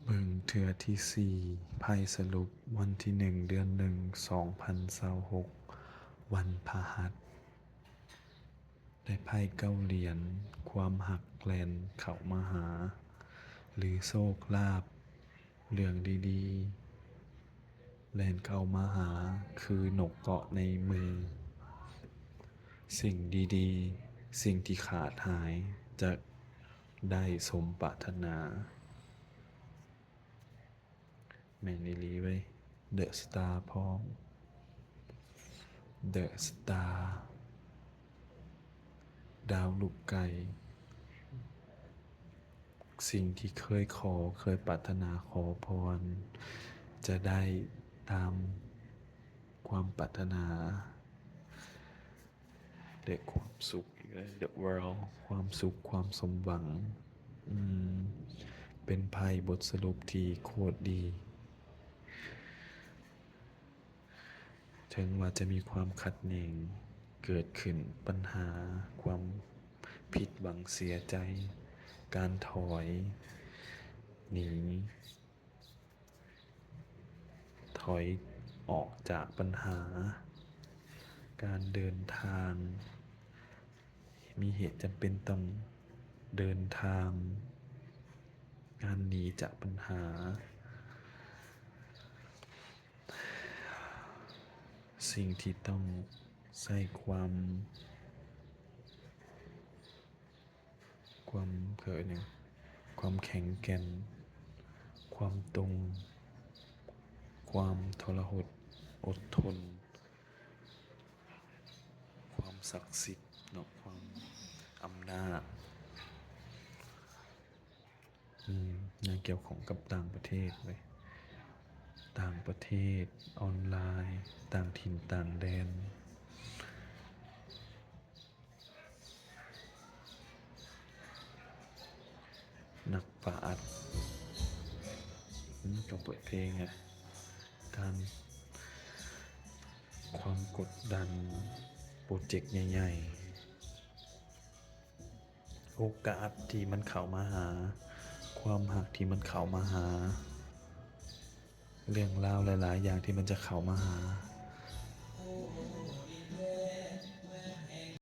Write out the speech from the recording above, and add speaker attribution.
Speaker 1: เบิ่งเทื่อที่สี่ไพ่สรุปวันที่1 เดือน 1 2026วันพฤหัสได้ไพ่9 เหรียญความหักแกลนเข้ามาหา หรือโชคลาภเรื่องดีๆแลนเข้ามาหาคือนกเกาะในมือ สิ่งดีๆ สิ่งที่ขาดหายจะได้สมปรารถนาแมนอีหลีไว้เดอะสตาร์พร้อมเดอะสตาร์ดาวลูกไก่สิ่งที่เคยขอเคยปรารถนาขอพรจะได้ตามความปรารถนาเด็กความสุขอีกแล้ว The World ความสุขความสมหวังเป็นไพ่บทสรุปที่โคตรดี ถึงว่าจะมีความขัดแย้งเกิดขึ้นปัญหาความผิดหวังเสียใจ การถอยหนีถอยออกจากปัญหา การเดินทางมีเหตุจำเป็นต้องเดินทางการหนีจากปัญหาสิ่งที่ต้องใส่ความเกิดเนี่ยความแข็งแกร่งความตรงความทรหดอดทนความศักดิ์สิทธิ์เนาะความอำนาจงานเกี่ยวของกับต่างประเทศเลยต่างประเทศออนไลน์ต่างถิ่นต่างแดนนักปราชญ์ต้องเปิดเพลงอะการความกดดันโปรเจกต์ใหญ่ๆโอกาสที่มันเข้ามาหาความหักที่มันเข้ามาหาเรื่องราวหลายๆอย่างที่มันจะเข้ามาหา